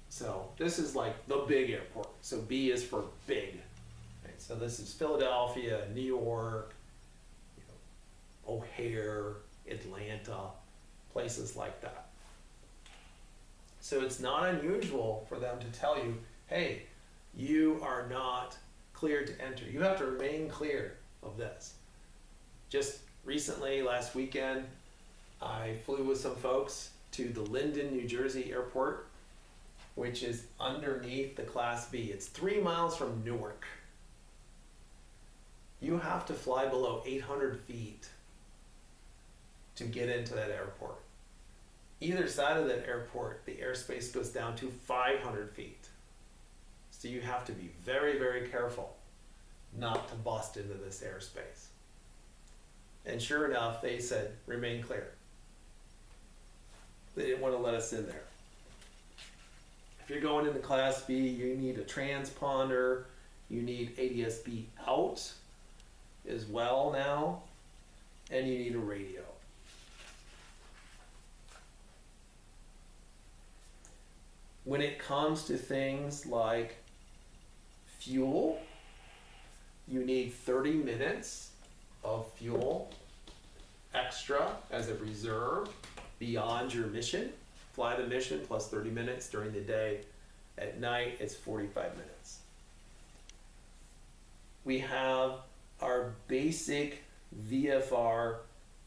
So this is like the big airport. So B is for big. Right? So this is Philadelphia, New York, O'Hare, Atlanta, places like that. So it's not unusual for them to tell you, hey, you are not cleared to enter. You have to remain clear of this. Just recently, last weekend, I flew with some folks to the Linden, New Jersey airport, which is underneath the Class B. It's 3 miles from Newark. You have to fly below 800 feet to get into that airport. Either side of that airport, the airspace goes down to 500 feet. So you have to be very, very careful not to bust into this airspace. And sure enough, they said, remain clear. They didn't want to let us in there. If you're going into Class B, you need a transponder, you need ADS-B out as well now, and you need a radio. When it comes to things like fuel, you need 30 minutes of fuel extra as a reserve beyond your mission. Fly the mission plus 30 minutes during the day. At night, it's 45 minutes. We have our basic VFR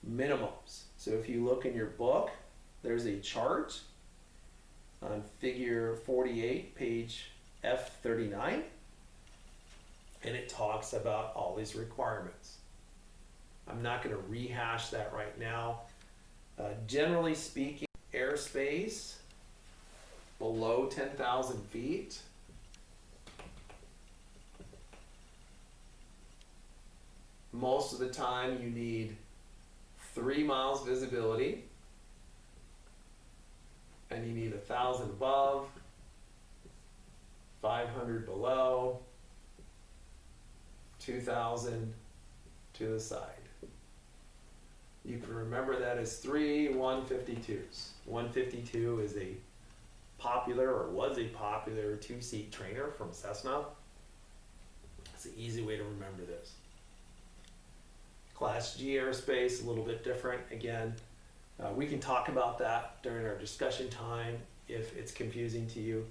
minimums. So if you look in your book, there's a chart on figure 48, page F39, and it talks about all these requirements. I'm not going to rehash that right now. Generally speaking, airspace below 10,000 feet most of the time you need 3 miles visibility, and you need 1,000 above, 500 below, 2,000 to the side. You can remember that as 3 152s. 152 is a popular, or was a popular, 2-seat trainer from Cessna. It's an easy way to remember this. Class G airspace, a little bit different. Again, we can talk about that during our discussion time if it's confusing to you.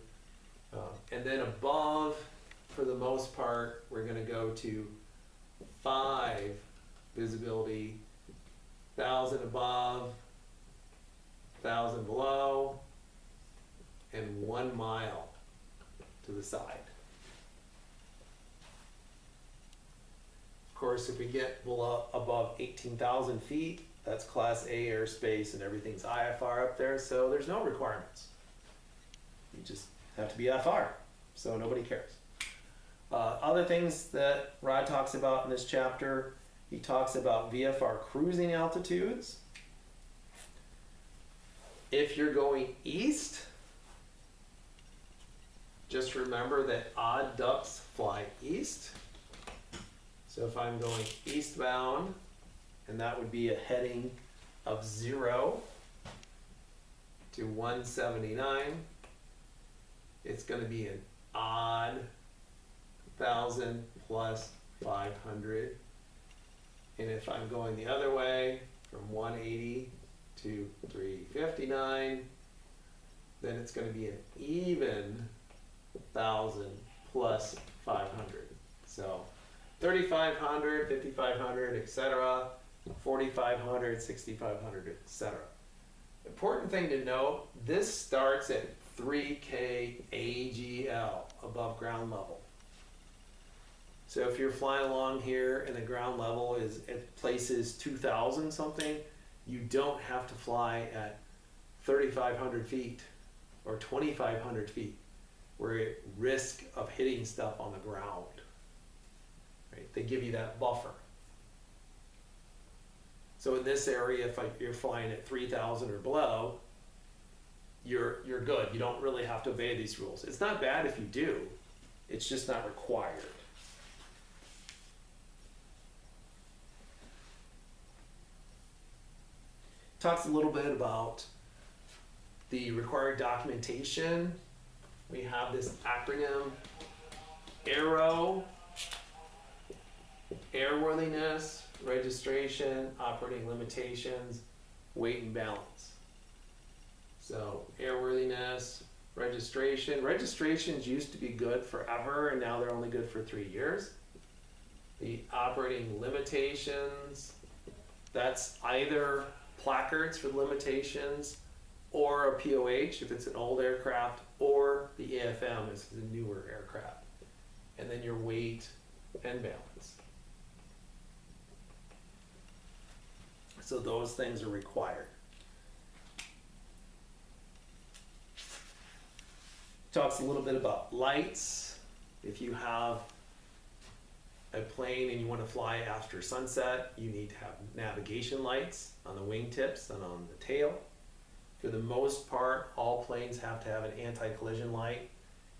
And then above, for the most part, we're going to go to 5 visibility, 1,000 above, 1,000 below, and 1 mile to the side. Of course, if we get above 18,000 feet, that's Class A airspace and everything's IFR up there, so there's no requirements. You just have to be FR, so nobody cares. Other things that Rod talks about in this chapter, he talks about VFR cruising altitudes. If you're going east, just remember that odd ducks fly east. So if I'm going eastbound, and that would be a heading of 0 to 179, it's going to be an odd 1,000 plus 500. And if I'm going the other way, from 180 to 359, then it's going to be an even 1,000 plus 500. So 3,500, 5,500, etc., 4,500, 6,500, etc. Important thing to note, this starts at 3K AGL, above ground level. So if you're flying along here and the ground level is at places 2,000 something, you don't have to fly at 3,500 feet or 2,500 feet. We're at risk of hitting stuff on the ground. Right? They give you that buffer. So in this area, if you're flying at 3,000 or below, you're good. You don't really have to obey these rules. It's not bad if you do. It's just not required. Talks a little bit about the required documentation. We have this acronym, AERO, Airworthiness, Registration, Operating Limitations, Weight and Balance. So airworthiness, registration. Registrations used to be good forever, and now they're only good for 3 years. The operating limitations, that's either placards for limitations or a POH if it's an old aircraft, or the AFM if it's a newer aircraft. And then your weight and balance. So those things are required. Talks a little bit about lights. If you have a plane and you want to fly after sunset, you need to have navigation lights on the wingtips and on the tail. For the most part, all planes have to have an anti-collision light,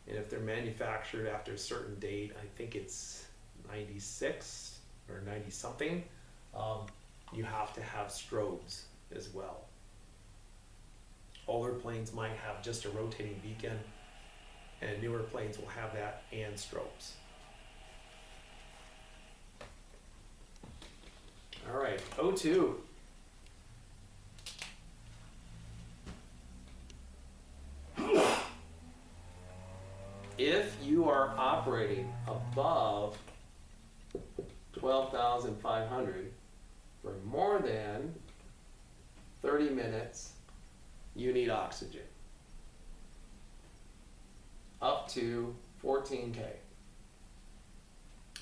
and if they're manufactured after a certain date, I think it's 96 or 90 something, you have to have strobes as well. Older planes might have just a rotating beacon, and newer planes will have that and strobes. All right, O2. If you are operating above 12,500 for more than 30 minutes, you need oxygen. Up to 14K.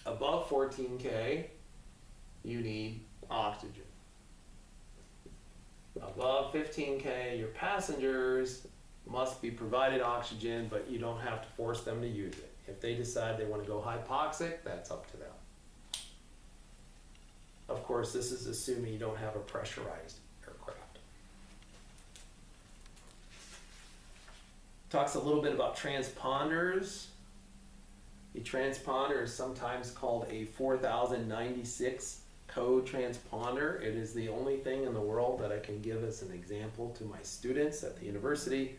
Above 14K, you need oxygen. Above 15K, your passengers must be provided oxygen, but you don't have to force them to use it. If they decide they want to go hypoxic, that's up to them. Of course, course, this is assuming you don't have a pressurized aircraft. Talks a little bit about transponders. A transponder is sometimes called a 4096 code transponder. It is the only thing in the world that I can give as an example to my students at the university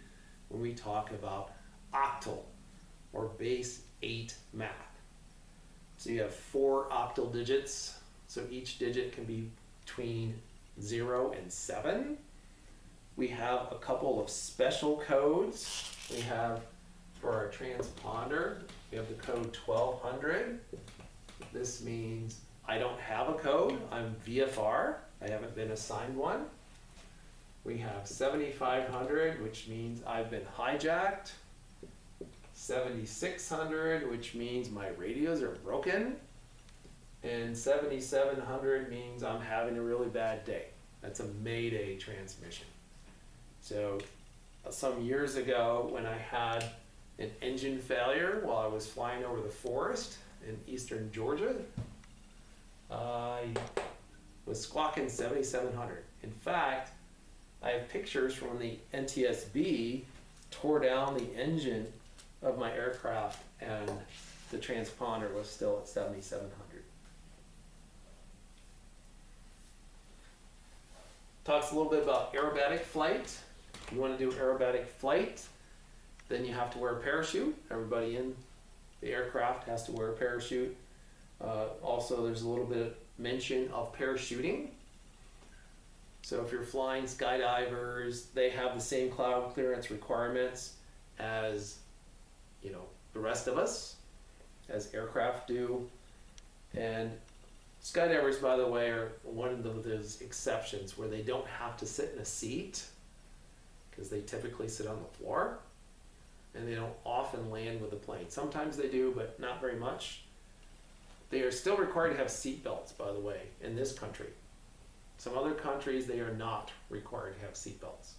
when we talk about octal or base 8 math. So you have 4 octal digits, so each digit can be between 0 and 7. We have a couple of special codes. We have, for our transponder, we have the code 1200. This means I don't have a code, I'm VFR, I haven't been assigned one. We have 7500, which means I've been hijacked. 7600, which means my radios are broken. And 7700 means I'm having a really bad day. That's a Mayday transmission. So some years ago when I had an engine failure while I was flying over the forest in eastern Georgia, I was squawking 7700. In fact, I have pictures from when the NTSB tore down the engine of my aircraft and the transponder was still at 7700. Talks a little bit about aerobatic flight. If you want to do aerobatic flight, then you have to wear a parachute. Everybody in the aircraft has to wear a parachute. Also, there's a little bit of mention of parachuting. So if you're flying skydivers, they have the same cloud clearance requirements as, you know, the rest of us, as aircraft do. And skydivers, by the way, are one of those exceptions where they don't have to sit in a seat because they typically sit on the floor, and they don't often land with the plane. Sometimes they do, but not very much. They are still required to have seat belts, by the way, in this country. Some other countries, they are not required to have seat belts.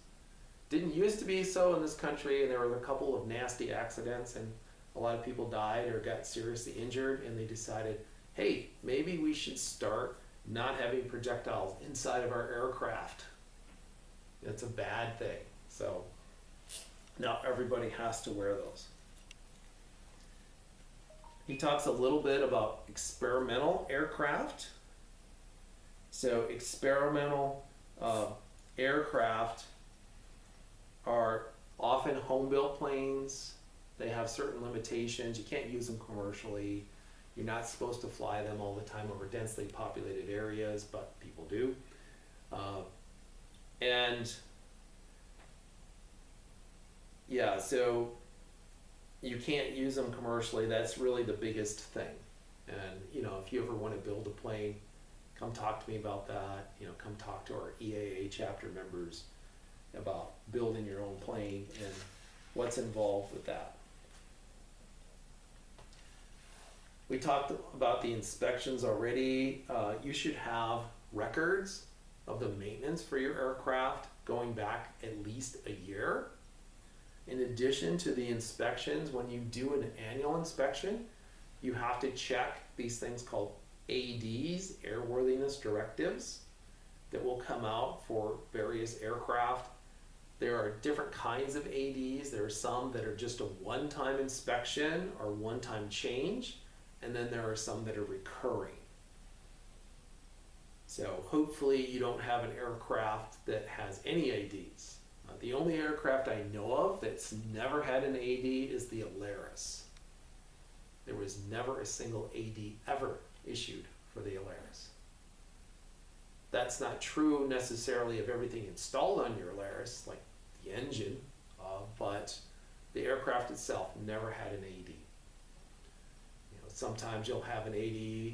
Didn't used to be so in this country, and there were a couple of nasty accidents, and a lot of people died or got seriously injured, and they decided, hey, maybe we should start not having projectiles inside of our aircraft. It's a bad thing. So now everybody has to wear those. He talks a little bit about experimental aircraft. So experimental aircraft are often home-built planes. They have certain limitations. You can't use them commercially. You're not supposed to fly them all the time over densely populated areas, but people do. And yeah, so you can't use them commercially. That's really the biggest thing. And you know, if you ever want to build a plane, come talk to me about that. You know, come talk to our EAA chapter members about building your own plane and what's involved with that. We talked about the inspections already. You should have records of the maintenance for your aircraft going back at least a year. In addition to the inspections, when you do an annual inspection, you have to check these things called ADs, Airworthiness Directives, that will come out for various aircraft. There are different kinds of ADs. There are some that are just a one-time inspection or one-time change, and then there are some that are recurring. So hopefully you don't have an aircraft that has any ADs. The only aircraft I know of that's never had an AD is the Alaris. There was never a single AD ever issued for the Alaris. That's not true necessarily of everything installed on your Alaris, like the engine, but the aircraft itself never had an AD. You know, sometimes you'll have an AD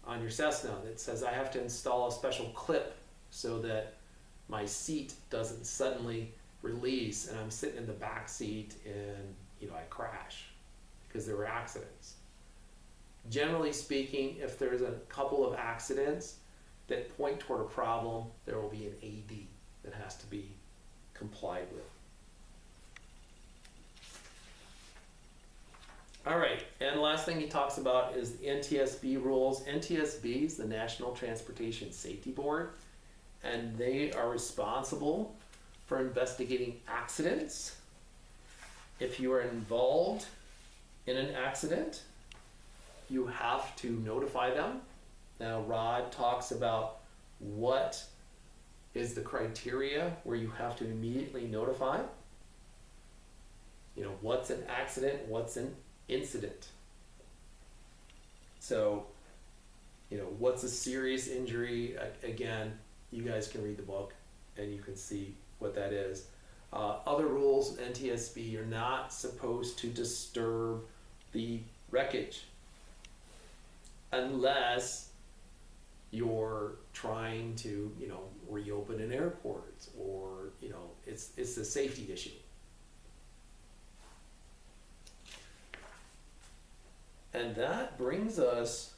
on your Cessna that says I have to install a special clip so that my seat doesn't suddenly release and I'm sitting in the back seat and you know I crash because there were accidents. Generally speaking, if there's a couple of accidents that point toward a problem, there will be an AD that has to be complied with. All right, and last last thing he talks about is the NTSB rules. NTSB is the National Transportation Safety Board, and they are responsible for investigating accidents. If you are involved in an accident, you have to notify them. Now, Rod talks about what is the criteria where you have to immediately notify. You know, what's an accident, what's an incident. So, you know, what's a serious injury? Again, you guys can read the book and you can see what that is. Other rules, NTSB, you're not supposed to disturb the wreckage unless you're trying to, you know, reopen an airport, or, you know, it's a safety issue. And that brings us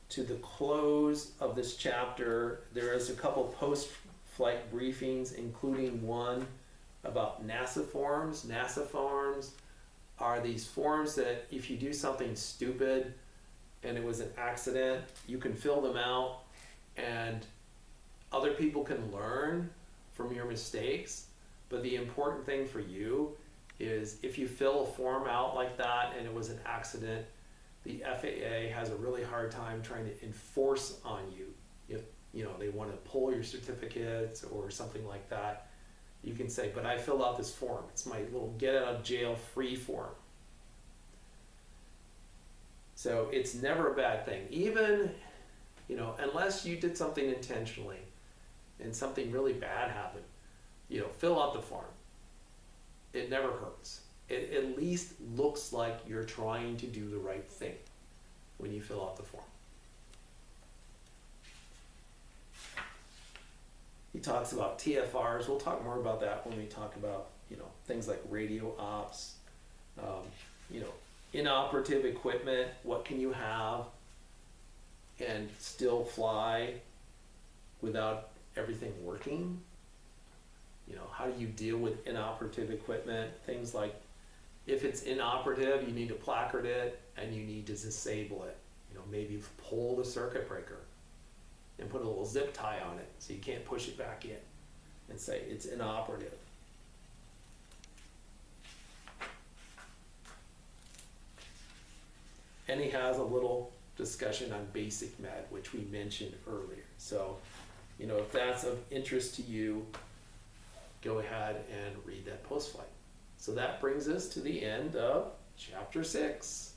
to the close of this chapter. There is a couple post-flight briefings, including one about NASA forms. NASA forms are these forms that if you do something stupid and it was an accident, you can fill them out and other people can learn from your mistakes. But the important thing for you is if you fill a form out like that and it was an accident, the FAA has a really hard time trying to enforce on you. If, you know, they want to pull your certificates or something like that, you can say, but I filled out this form. It's my little get out of jail free form. So it's never a bad thing. Even, you know, unless you did something intentionally and something really bad happened, you know, fill out the form. It never hurts. It at least looks like you're trying to do the right thing when you fill out the form. He talks about TFRs. We'll talk more about that when we talk about, you know, things like radio ops, you know, inoperative equipment. What can you have and still fly without everything working? You know, how do you deal with inoperative equipment? Things like, if it's inoperative, you need to placard it and you need to disable it. You know, maybe pull the circuit breaker and put a little zip tie on it so you can't push it back in and say it's inoperative. And he has a little discussion on basic med, which we mentioned earlier. So, you know, if that's of interest to you, go ahead and read that post-flight. So that brings us to the end of chapter 6.